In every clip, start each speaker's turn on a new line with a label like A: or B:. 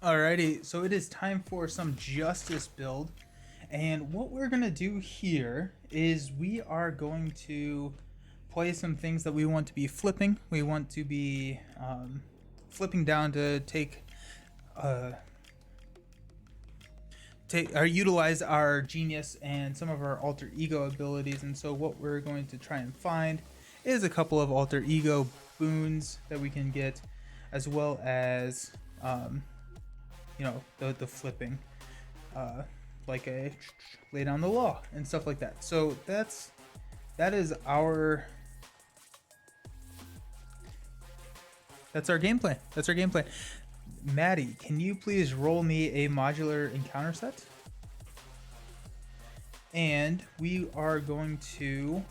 A: Alrighty, so it is time for some justice build. And what we're going to do here is we are going to play some things that we want to be flipping. We want to be flipping down to utilize our genius and some of our alter ego abilities. And so what we're going to try and find is a couple of alter ego boons that we can get, as well as the flipping, like a lay down the law and stuff like that. So that is our game plan. That's our game plan. Maddie, can you please roll me a modular encounter set? And we are going to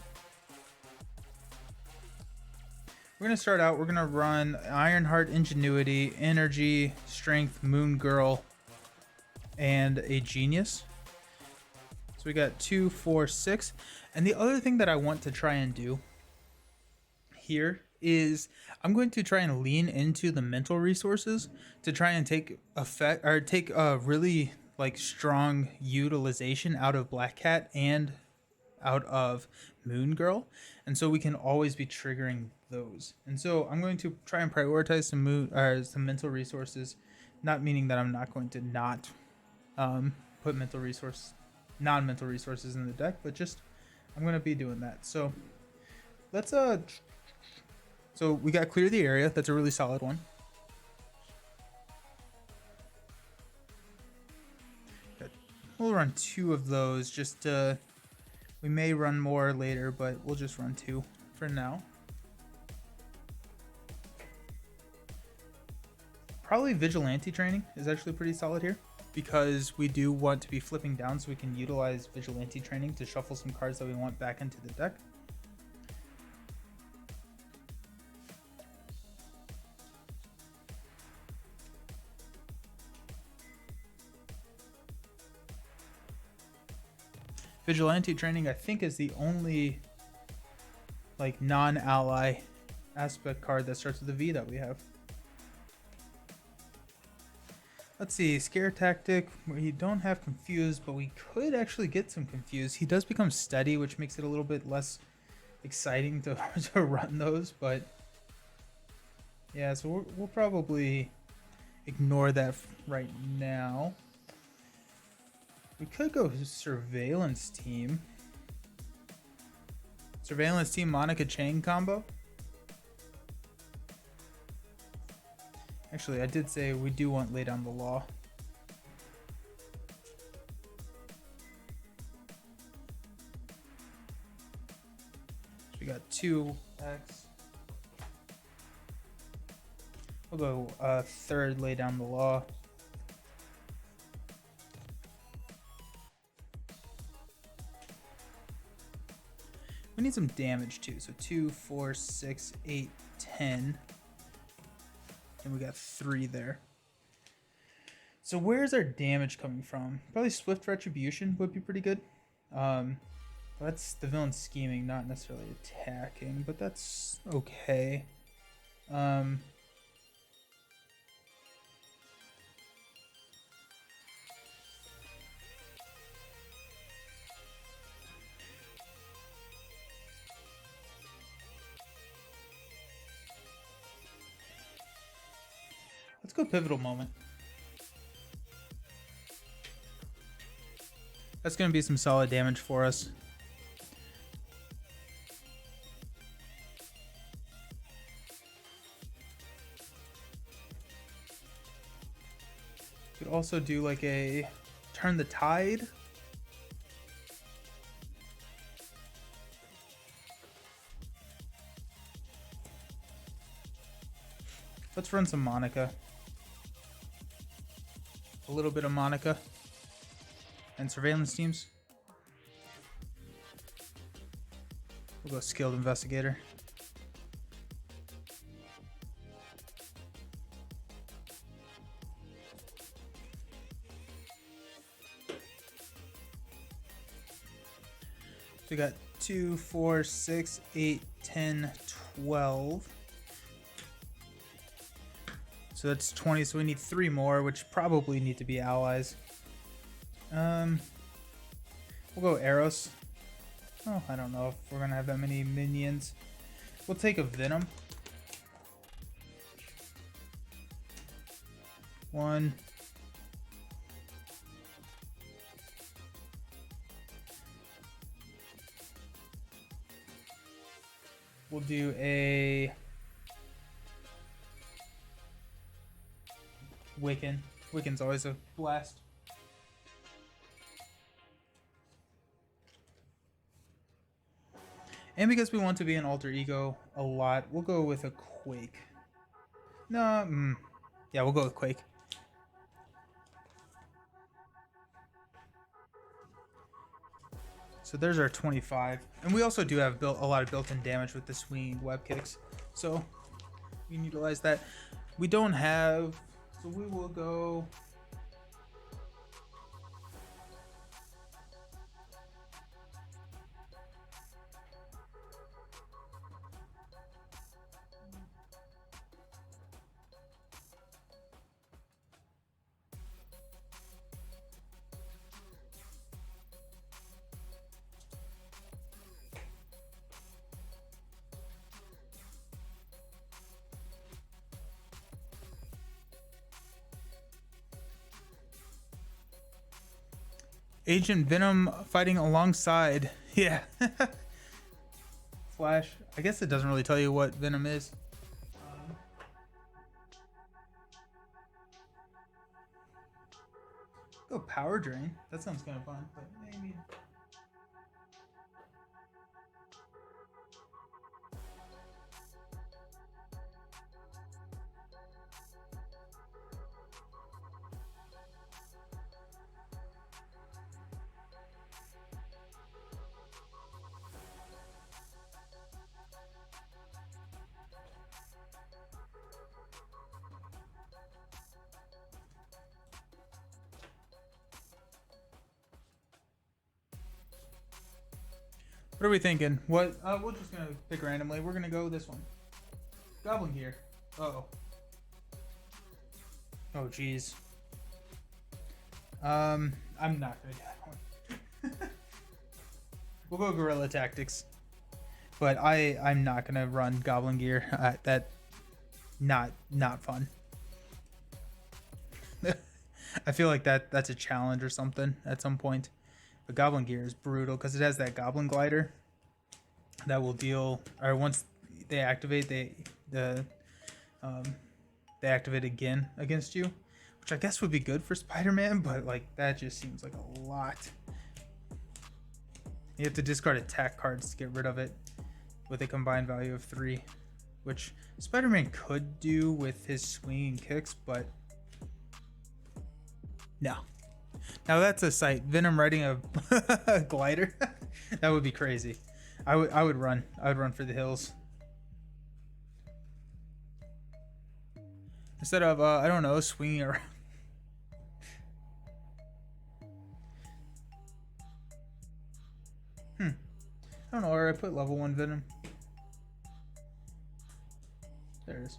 A: start out. We're gonna run Ironheart, Ingenuity, Energy, Strength, Moon Girl, and a Genius. So we got 2, 4, 6. And the other thing that I want to try and do here is I'm going to try and lean into the mental resources to try and take a really strong utilization out of Black Cat and out of Moon Girl, and so we can always be triggering those. And so I'm going to try and prioritize some mental resources, not meaning that I'm not going to not put non-mental resources in the deck, but just I'm going to be doing that. So let's so we got clear the area. That's a really solid one. We'll run 2 of those just to. We may run more later, but we'll just run 2 for now. Probably Vigilante training is actually pretty solid here, because we do want to be flipping down, so we can utilize Vigilante training to shuffle some cards that we want back into the deck. Vigilante training, I think, is the only non-ally aspect card that starts with a V that we have. Let's see, Scare Tactic, we don't have Confused, but we could actually get some Confused. He does become steady, which makes it a little bit less exciting to run those, but yeah, so we'll probably ignore that right now. We could go Surveillance Team. Surveillance Team Monica Chang combo. Actually, I did say we do want Lay Down the Law. So we got 2x. We'll go 3rd Lay Down the Law. We need some damage too. So 2, 4, 6, 8, 10. And we got 3 there. So where's our damage coming from? Probably Swift Retribution would be pretty good. That's the villain scheming, not necessarily attacking, but that's okay. Let's go Pivotal Moment. That's going to be some solid damage for us. Could also do like a Turn the Tide. Let's run some Monica. A little bit of Monica. And Surveillance Teams. We'll go Skilled Investigator. So we got 2, 4, 6, 8, 10, 12. So that's 20, so we need 3 more, which probably need to be allies. We'll go Eros. Oh, I don't know if we're gonna have that many minions. We'll take a Venom. 1. We'll do a Wiccan. Wiccan's always a blast. And because we want to be an alter ego a lot, we'll go with a Quake. No, yeah, we'll go with Quake. So there's our 25. And we also do have a lot of built-in damage with the swinging web kicks. So we can utilize that. We don't have... So we will go... Agent Venom fighting alongside. Yeah. Flash. I guess it doesn't really tell you what Venom is. Go Power Drain. That sounds kind of fun, but maybe... What are we thinking? What? We're just gonna pick randomly. We're gonna go this one. Goblin Gear. Uh-oh. Oh, jeez. I'm not gonna do that one. We'll go Guerrilla Tactics. But I'm not gonna run Goblin Gear. That not fun. I feel like that's a challenge or something at some point. But Goblin Gear is brutal because it has that Goblin Glider that will deal, or once they activate, they activate again against you, which I guess would be good for Spider-Man, but like that just seems like a lot. You have to discard attack cards to get rid of it with a combined value of 3, which Spider-Man could do with his swinging kicks, but no. Now that's a sight. Venom riding a glider. That would be crazy. I would run. I would run for the hills. Instead of I don't know, swinging around. I don't know where I put level 1 Venom. There it is.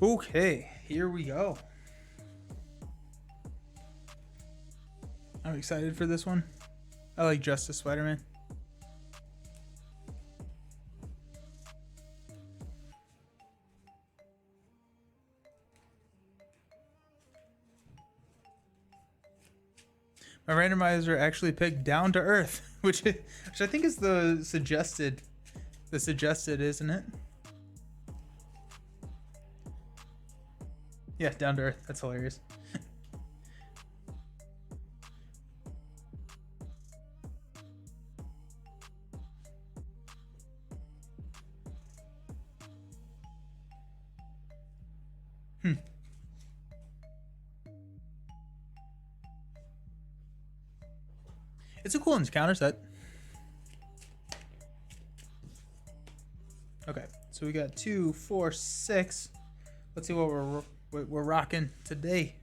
A: Okay, here we go. I'm excited for this one. I like Justice Spider-Man. My randomizer actually picked Down to Earth, which I think is the suggested, isn't it? Yeah, Down to Earth. That's hilarious. It's a cool encounter set. Okay, so we got 2, 4, 6. Let's see what we're rocking today.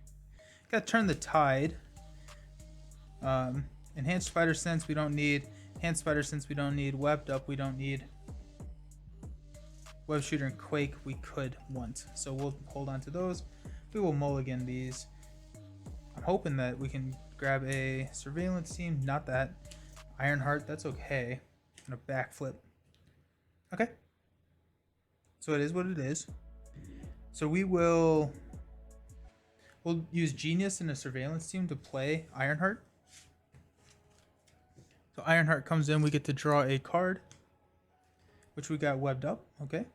A: Got to turn the tide. Enhanced Spider Sense we don't need. Enhanced Spider Sense we don't need. Webbed Up we don't need. Web Shooter and Quake we could want. So we'll hold on to those. We will mulligan these. I'm hoping that we can grab a Surveillance Team. Not that. Ironheart, that's okay. And a backflip. Okay. So it is what it is. So we'll use Genius and a Surveillance Team to play Ironheart. So Ironheart comes in, we get to draw a card, which we got Webbed Up. Okay.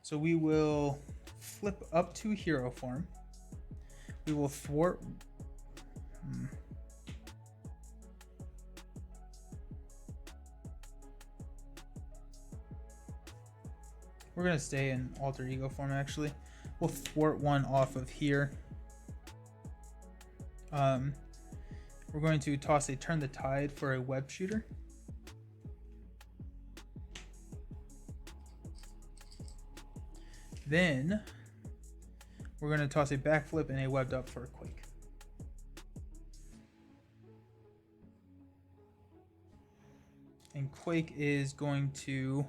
A: So we will flip up to hero form. We will thwart. We're going to stay in alter ego form, actually. We'll thwart one off of here. We're going to toss a Turn the Tide for a Web Shooter. Then we're going to toss a Backflip and a Webbed Up for a Quake. And Quake is going to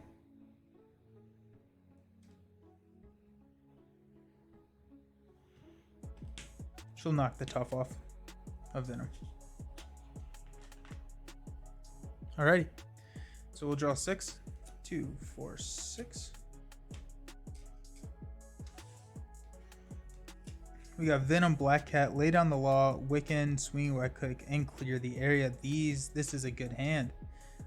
A: she'll knock the tough off of Venom. Alrighty. So we'll draw 6. 2, 4, 6. We got Venom, Black Cat, Lay Down the Law, Wiccan, Swing Right Click, and Clear the Area. This is a good hand.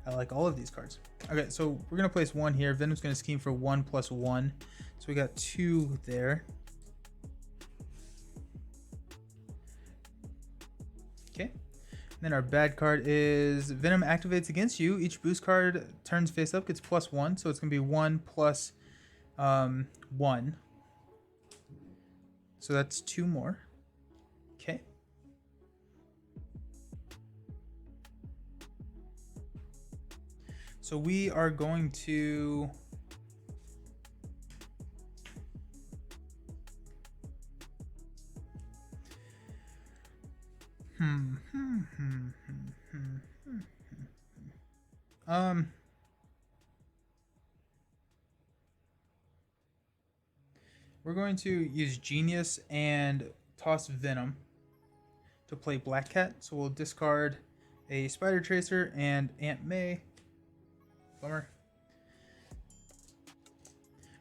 A: I like all of these cards. Okay, so we're gonna place 1 here. Venom's gonna scheme for 1+1. So we got 2 there. Okay. And then our bad card is Venom activates against you. Each boost card turns face up gets +1. So it's gonna be 1 plus 1. So that's 2 more. Okay. So we are going to we're going to use Genius and toss Venom to play Black Cat. So we'll discard a Spider Tracer and Aunt May. Bummer.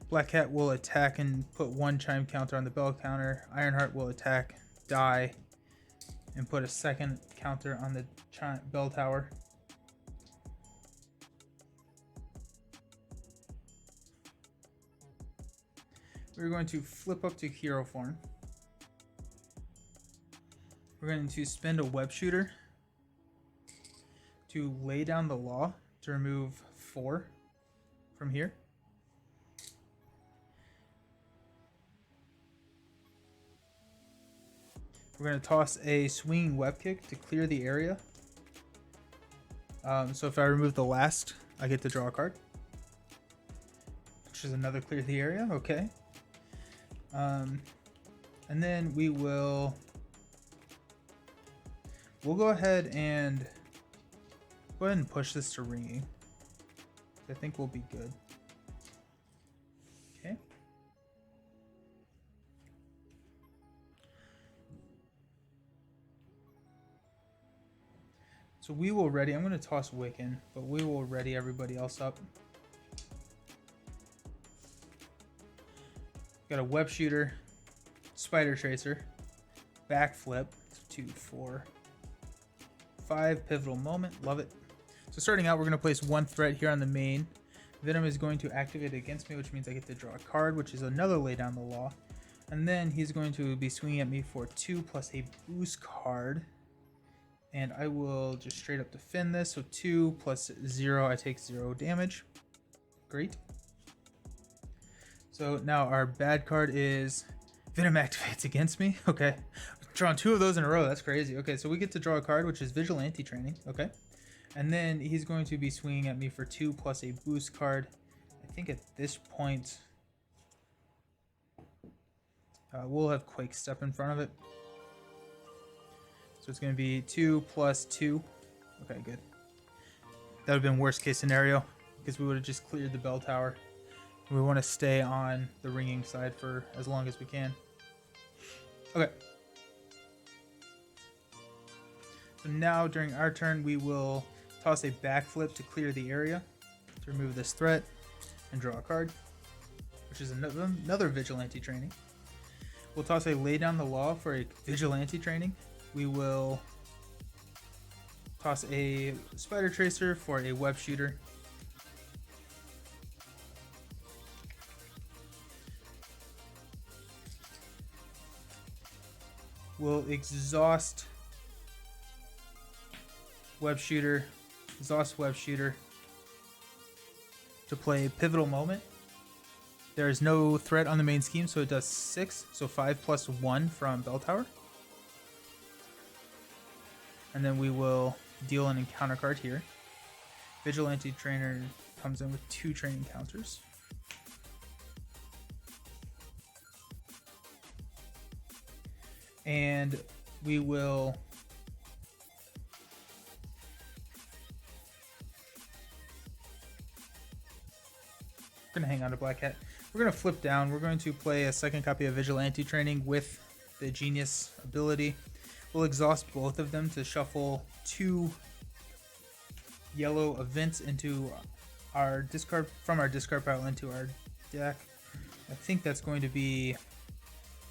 A: Black Cat will attack and put 1 chime counter on the bell counter. Ironheart will attack, die, and put a 2nd counter on the bell tower. We're going to flip up to hero form. We're going to spend a Web Shooter to Lay Down the Law to remove 4 from here. We're going to toss a Swinging Web Kick to clear the area. So if I remove the last, I get to draw a card, which is another clear the area. Okay. And then we'll go ahead and push this to ringing. I think we'll be good. Okay. So we will ready. I'm going to toss Wiccan, but we will ready everybody else up. Got a Web Shooter, Spider Tracer, Backflip, 2, 4, 5, Pivotal Moment, love it. So starting out, we're going to place 1 threat here on the main. Venom is going to activate against me, which means I get to draw a card, which is another Lay Down the Law. And then he's going to be swinging at me for 2 plus a boost card. And I will just straight up defend this. So 2 plus 0, I take 0 damage. Great. So now our bad card is Venom activates against me. Okay. Drawn 2 of those in a row. That's crazy. Okay, so we get to draw a card, which is Vigilante Training. Okay. And then he's going to be swinging at me for 2 plus a boost card. I think at this point, we'll have Quake step in front of it. So it's going to be 2 plus 2, Okay, good. That would have been worst case scenario because we would have just cleared the bell tower. We want to stay on the ringing side for as long as we can. Okay. So now during our turn, we will toss a backflip to clear the area, to remove this threat, and draw a card, which is another vigilante training. We'll toss a lay down the law for a vigilante training. We will toss a spider tracer for a web shooter. We'll exhaust web shooter, to play pivotal moment. There is no threat on the main scheme, so it does 6, so 5 plus 1 from bell tower. And then we will deal an encounter card here. Vigilante trainer comes in with 2 training counters. And we will we're going to hang on to Black Cat. We're going to flip down. We're going to play a second copy of Vigilante Training with the Genius ability. We'll exhaust both of them to shuffle 2 yellow events into our discard, from our discard pile into our deck. I think that's going to be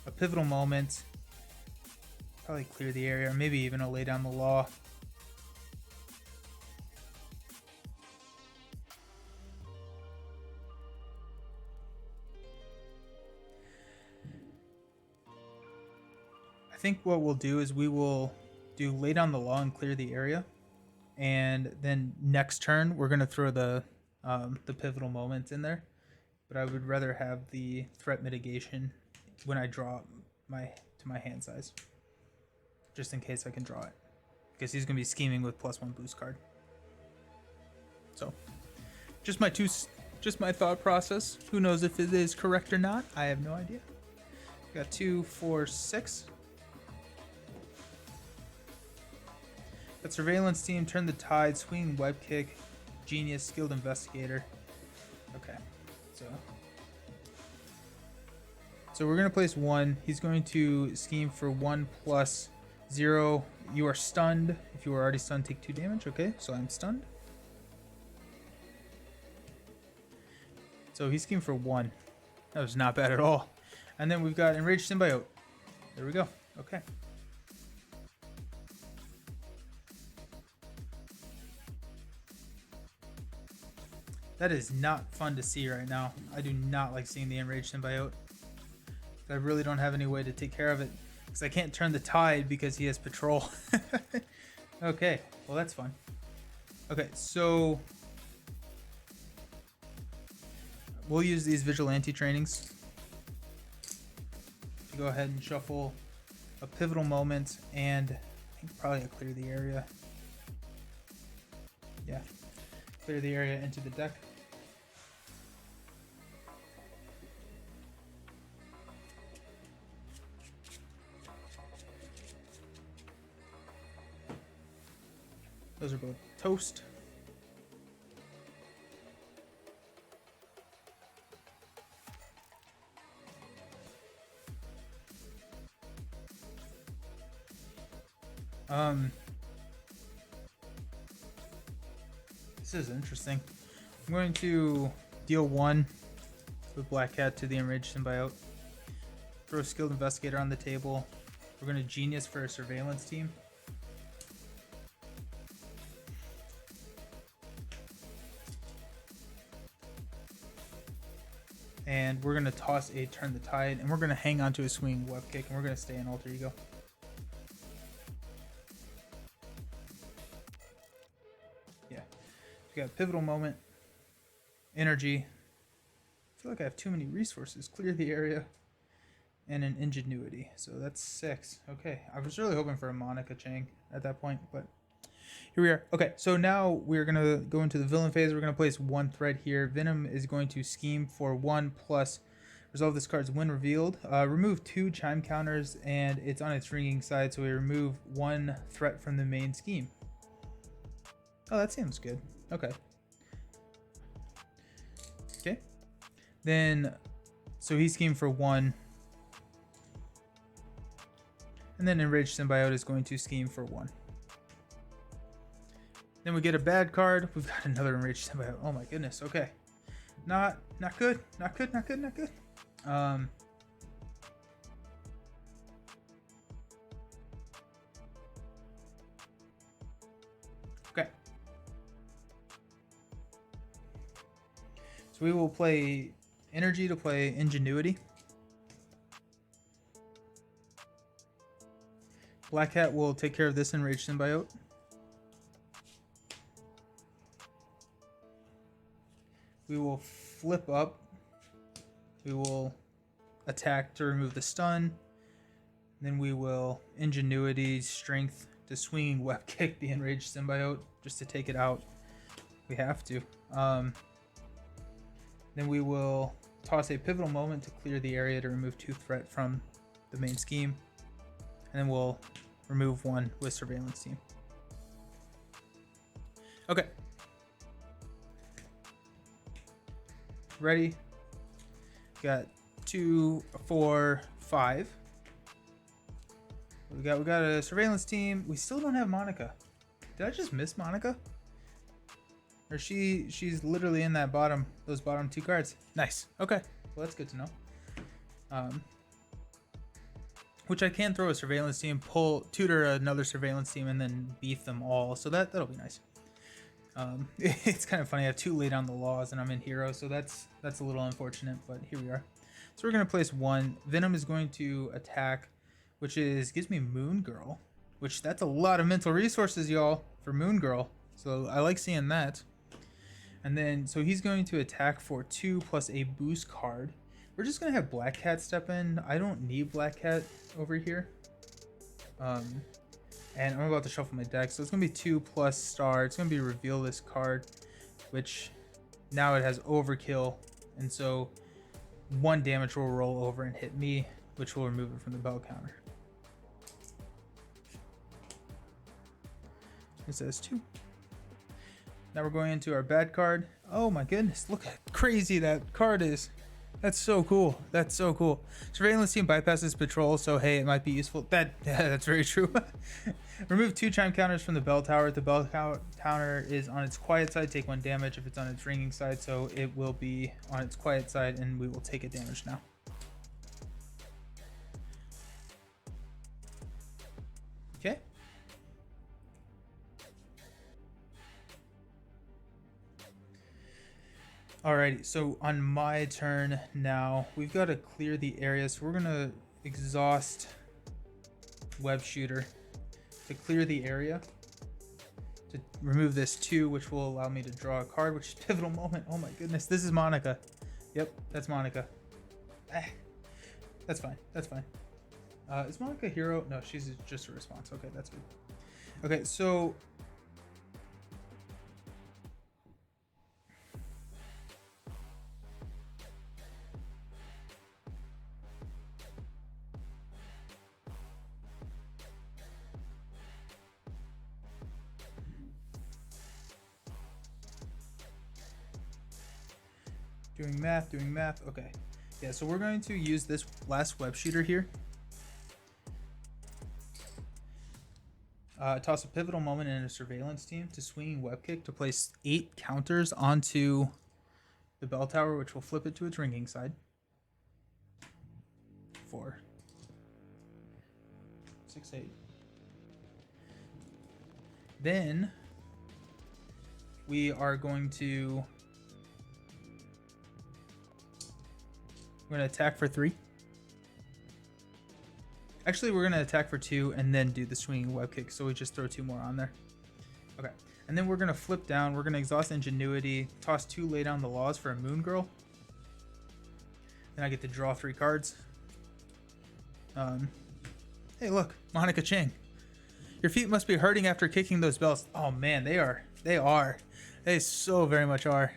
A: a pivotal moment. Probably clear the area, or maybe even a lay down the law. I think what we'll do is we will do lay down the law and clear the area, and then next turn we're going to throw the pivotal moments in there. But I would rather have the threat mitigation when I draw to my hand size, just in case I can draw it, because he's going to be scheming with +1 boost card. So just my thought process. Who knows if it is correct or not? I have no idea. Got 2, 4, 6. Got surveillance team, turn the tide, swing, web kick, genius, skilled investigator. Okay, so we're gonna place 1. He's going to scheme for 1 plus 0. You are stunned. If you are already stunned, take 2 damage. Okay, so I'm stunned. So he schemed for 1. That was not bad at all. And then we've got Enraged Symbiote. There we go. Okay. That is not fun to see right now. I do not like seeing the Enraged Symbiote. I really don't have any way to take care of it, because I can't turn the tide because he has patrol. Okay, well that's fun. Okay, so we'll use these vigilante trainings to go ahead and shuffle a pivotal moment and I think probably a clear the area. Yeah, clear the area into the deck. Those are both toast. This is interesting. I'm going to deal 1 with Black Cat to the Enraged Symbiote. Throw a Skilled Investigator on the table. We're going to Genius for a surveillance team. And we're going to toss a Turn the Tide, and we're going to hang on to a swing web kick, and we're going to stay in Alter Ego. Yeah. We got Pivotal Moment, Energy. I feel like I have too many resources. Clear the area, and an Ingenuity. So that's 6. Okay. I was really hoping for a Monica Chang at that point, but here we are. Okay, so now we're going to go into the villain phase. We're going to place 1 threat here. Venom is going to scheme for 1 plus resolve this card's when revealed. Remove 2 chime counters, and it's on its ringing side, so we remove 1 threat from the main scheme. Oh, that seems good. Okay. Okay. Then, so he schemed for 1. And then Enraged Symbiote is going to scheme for 1. Then we get a bad card. We've got another Enraged Symbiote. Oh my goodness. Okay. Not good. Not good. Not good. Not good. Okay. So we will play Energy to play Ingenuity. Black Cat will take care of this Enraged Symbiote. We will flip up. We will attack to remove the stun. Then we will Ingenuity, Strength to Swinging Web Kick the Enraged Symbiote just to take it out. We have to. Then we will toss a Pivotal Moment to clear the area to remove 2 threat from the main scheme. And then we'll remove 1 with Surveillance Team. Okay. Ready? Got 2, 4, 5. We got a Surveillance Team. We still don't have Monica. Did I just miss Monica? Or she's literally in that those bottom 2 cards. Nice. Okay. Well, that's good to know. Which I can throw a Surveillance Team, tutor another Surveillance Team, and then beef them all. So that'll be nice. It's kind of funny. I have 2 lay down the laws, and I'm in hero, so that's a little unfortunate. But here we are. So we're gonna place 1. Venom is going to attack, which gives me Moon Girl, which that's a lot of mental resources, y'all, for Moon Girl. So I like seeing that. And then so he's going to attack for 2 plus a boost card. We're just gonna have Black Cat step in. I don't need Black Cat over here. And I'm about to shuffle my deck, so it's gonna be 2 plus star. It's gonna be reveal this card, which now it has overkill, and so 1 damage will roll over and hit me, which will remove it from the bell counter. It says 2. Now we're going into our bad card. Oh my goodness, look how crazy that card is. That's so cool. That's so cool. Surveillance Team bypasses patrol, so hey, it might be useful. That's very true. Remove 2 chime counters from the bell tower. If the bell counter is on its quiet side, take 1 damage. If it's on its ringing side, so it will be on its quiet side, and we will take a damage now. Okay. Alrighty, so on my turn now, we've got to clear the area, so we're gonna exhaust Web Shooter to clear the area, to remove this 2, which will allow me to draw a card, which is Pivotal Moment. Oh my goodness, this is Monica. Yep, that's Monica. That's fine, that's fine. Is Monica hero? No, she's just a response. Okay, that's good. Okay, so doing math. Okay. Yeah, so we're going to use this last Web Shooter here. Toss a Pivotal Moment in a Surveillance Team to Swinging Web Kick to place 8 counters onto the bell tower, which will flip it to its ringing side. 4, 6, 8. Then we are going to attack for 3. Actually, we're going to attack for 2 and then do the Swinging Web Kick, so we just throw 2 more on there. Okay, and then we're going to flip down. We're going to exhaust Ingenuity, toss 2 lay down the laws for a Moon Girl. Then I get to draw 3 cards. Hey, look, Monica Ching. Your feet must be hurting after kicking those bells. Oh man, they are. They so very much are.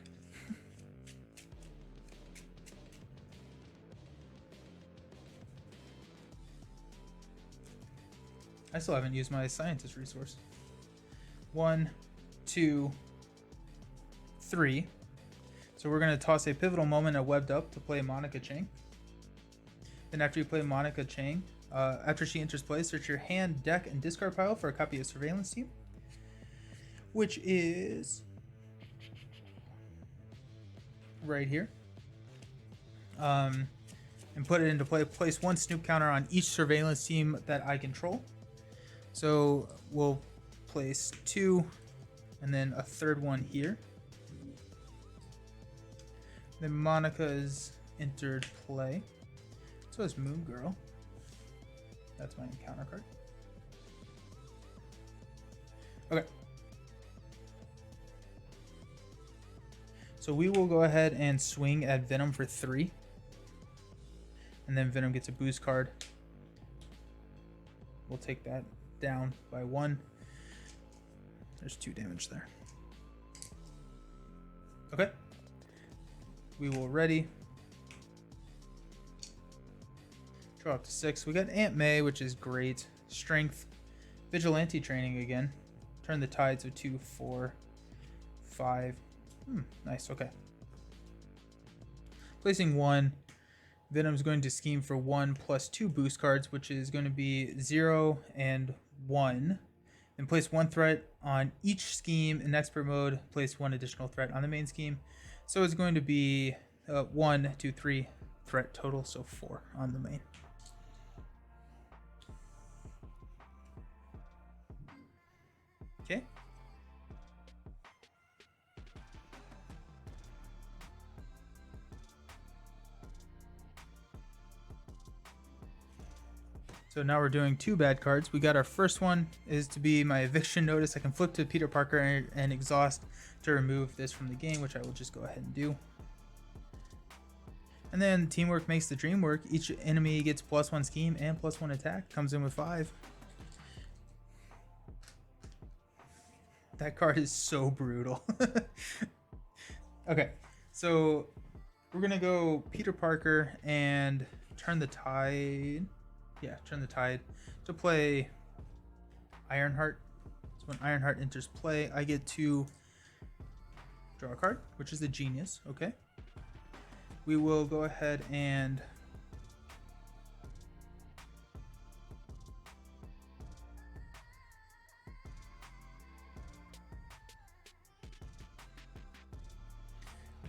A: I still haven't used my scientist resource. 1, 2, 3. So we're going to toss a Pivotal Moment at Webbed Up to play Monica Chang. Then after you play Monica Chang, after she enters play, search your hand, deck, and discard pile for a copy of Surveillance Team, which is right here. And put it into play. Place 1 Snoop counter on each Surveillance Team that I control. So we'll place 2 and then a third one here. Then Monica is entered play. So is Moon Girl. That's my encounter card. Okay. So we will go ahead and swing at Venom for 3. And then Venom gets a boost card. We'll take that down by 1. There's 2 damage there. Okay. We will ready. Draw up to 6. We got Aunt May, which is great. Strength. Vigilante training again. Turn the tide, so 2, 4, 5. Nice, okay. Placing 1. Venom's going to scheme for 1 plus 2 boost cards, which is going to be 0 and 1. Then place 1 threat on each scheme. In expert mode, place 1 additional threat on the main scheme. So it's going to be 1, 2, 3 threat total, so 4 on the main. Okay. So now we're doing 2 bad cards. We got our first one is to be my eviction notice. I can flip to Peter Parker and exhaust to remove this from the game, which I will just go ahead and do. And then teamwork makes the dream work. Each enemy gets +1 scheme and +1 attack. Comes in with 5. That card is so brutal. Okay, so we're gonna go Peter Parker and turn the tide. Yeah, turn the tide to play Ironheart. So when Ironheart enters play, I get to draw a card, which is the Genius. Okay. We will go ahead and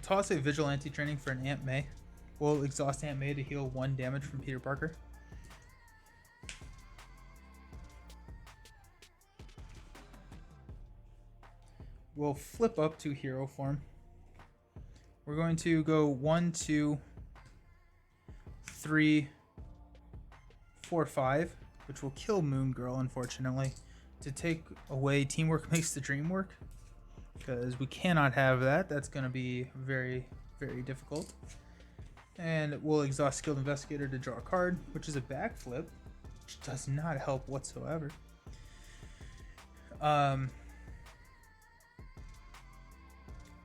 A: toss a Vigilante training for an Aunt May. We'll exhaust Aunt May to heal 1 damage from Peter Parker. We'll flip up to hero form. We're going to go 1, 2, 3, 4, 5, which will kill Moon Girl, unfortunately, to take away teamwork makes the dream work, because we cannot have that. That's going to be very, very difficult. And we'll exhaust Skilled Investigator to draw a card, which is a backflip, which does not help whatsoever.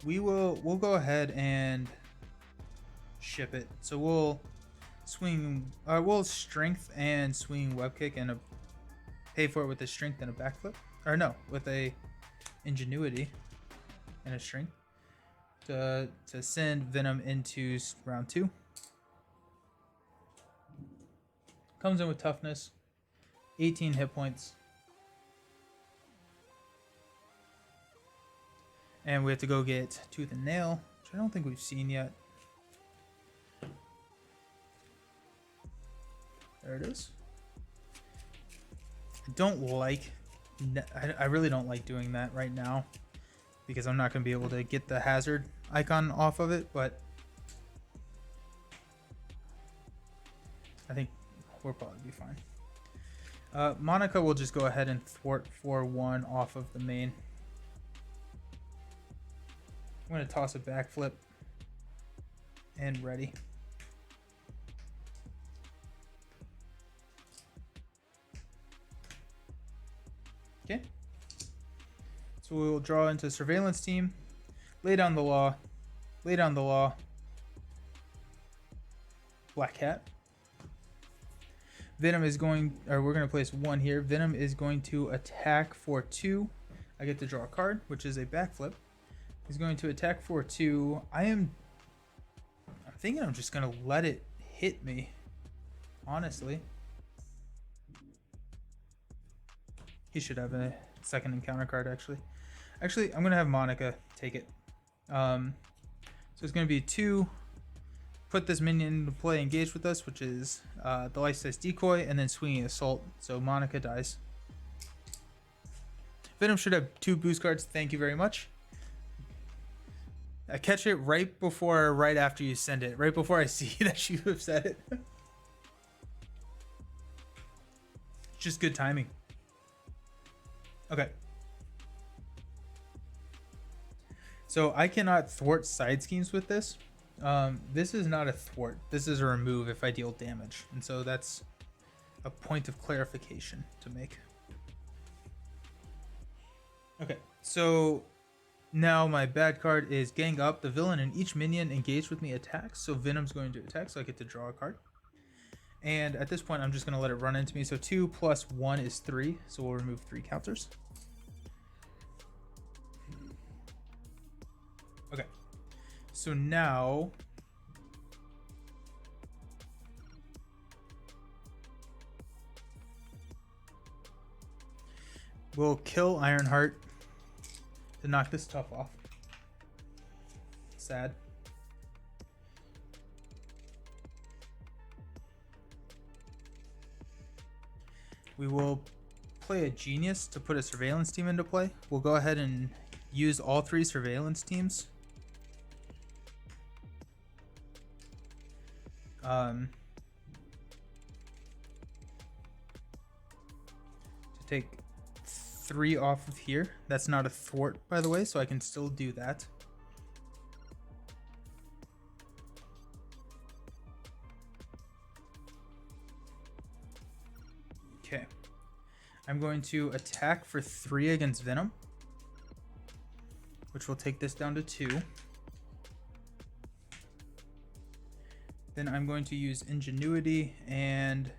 A: We'll go ahead and ship it. So we'll swing, we'll strength and swing web kick and pay for it with a strength and a backflip, or no, with a ingenuity and a strength to send Venom into round 2. Comes in with toughness, 18 hit points. And we have to go get Tooth and Nail, which I don't think we've seen yet. There it is. I really don't like doing that right now, because I'm not going to be able to get the hazard icon off of it, but I think we'll probably be fine. Monica will just go ahead and thwart 4-1 off of the main. I'm going to toss a backflip and ready. Okay. So we'll draw into Surveillance Team, lay down the law, Black Cat. Venom is going, or we're going to place 1 here. Venom is going to attack for 2 I get to draw a card, which is a backflip. He's going to attack for 2. I'm thinking I'm just gonna let it hit me, honestly. He should have a second encounter card, actually. Actually, I'm gonna have Monica take it. So it's gonna be 2. Put this minion into play, engage with us, which is the life-size decoy, and then swinging assault. So Monica dies. Venom should have 2 boost cards. Thank you very much. I catch it right after you send it. Right before I see that you have said it. Just good timing. Okay. So I cannot thwart side schemes with this. This is not a thwart. This is a remove if I deal damage. And so that's a point of clarification to make. Okay, so now my bad card is Gang Up. The villain and each minion engaged with me attacks. So Venom's going to attack, so I get to draw a card. And at this point, I'm just going to let it run into me. So 2 plus 1 is 3. So we'll remove 3 counters. Okay. So now... we'll kill Ironheart to knock this tough off. Sad. We will play a Genius to put a surveillance team into play. We'll go ahead and use all 3 surveillance teams. To take 3 off of here. That's not a thwart, by the way, so I can still do that. Okay. I'm going to attack for 3 against Venom, which will take this down to 2. Then I'm going to use Ingenuity and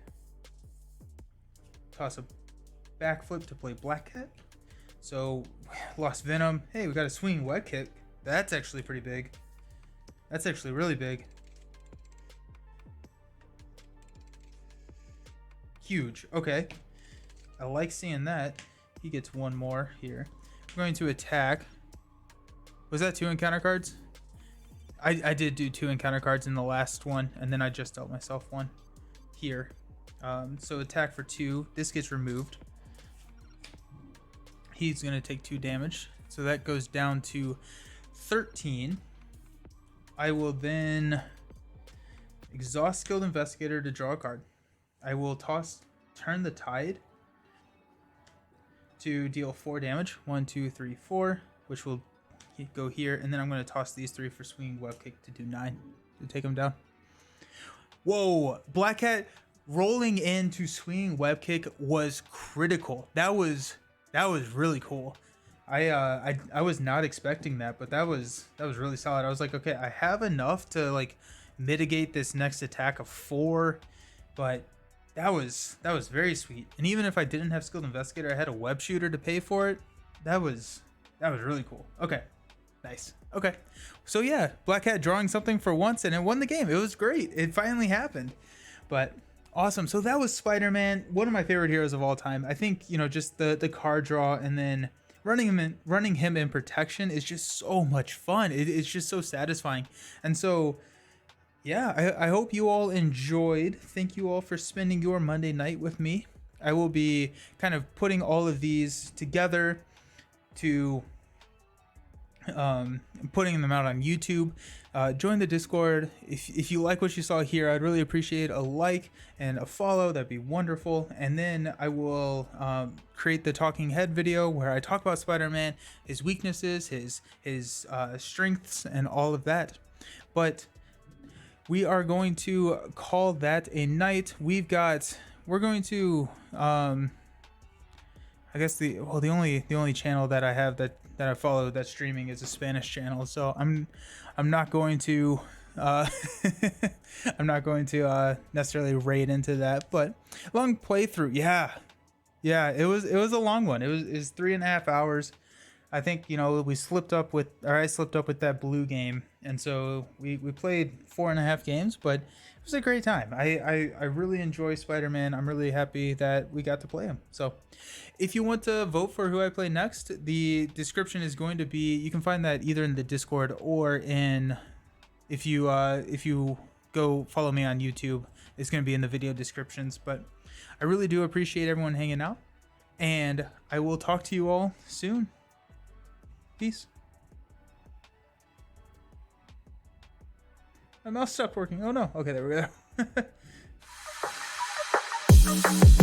A: toss a backflip to play Black Cat. So lost Venom. Hey, we got a swinging web kick. That's actually pretty big. That's actually really big. Huge. Okay. I like seeing that. He gets 1 more here. I'm going to attack. Was that 2 encounter cards? I did do 2 encounter cards in the last one, and then I just dealt myself 1 here. So attack for 2. This gets removed. He's going to take 2 damage. So that goes down to 13. I will then exhaust Skilled Investigator to draw a card. I will turn the Tide to deal 4 damage. 1, 2, 3, 4, which will go here. And then I'm going to toss these 3 for swinging web kick to do 9 to take him down. Whoa, Black Cat rolling into swinging web kick was critical. That was really cool. I was not expecting that, but that was really solid. I was like, okay, I have enough to like mitigate this next attack of 4, but that was very sweet. And even if I didn't have Skilled Investigator, I had a web shooter to pay for it. That was really cool. Okay, nice. Okay, so yeah, Black Cat drawing something for once, and it won the game. It was great. It finally happened. But awesome. So that was Spider-Man, one of my favorite heroes of all time. I think, you know, just the card draw and then running him in protection is just so much fun. It's just so satisfying. And so yeah, I hope you all enjoyed. Thank you all for spending your Monday night with me. I will be kind of putting all of these together to putting them out on YouTube. Join the Discord. If you like what you saw here, I'd really appreciate a like and a follow. That'd be wonderful. And then I will create the talking head video where I talk about Spider-Man, his weaknesses, his strengths, and all of that. But we are going to call that a night. We're going to I guess the only channel that I have that I follow that's streaming is a Spanish channel. So I'm not going to I'm not going to necessarily raid into that, but long playthrough. Yeah, it was a long one. It was 3.5 hours. I think, you know, we slipped up with, or I slipped up with that blue game, and so we played 4.5 games, but it was a great time. I really enjoy Spider-Man. I'm really happy that we got to play him. So if you want to vote for who I play next, the description is going to be, you can find that either in the Discord or in, if you go follow me on YouTube, it's going to be in the video descriptions. But I really do appreciate everyone hanging out, and I will talk to you all soon. Peace. My mouse stopped working. Oh no. Okay, there we go.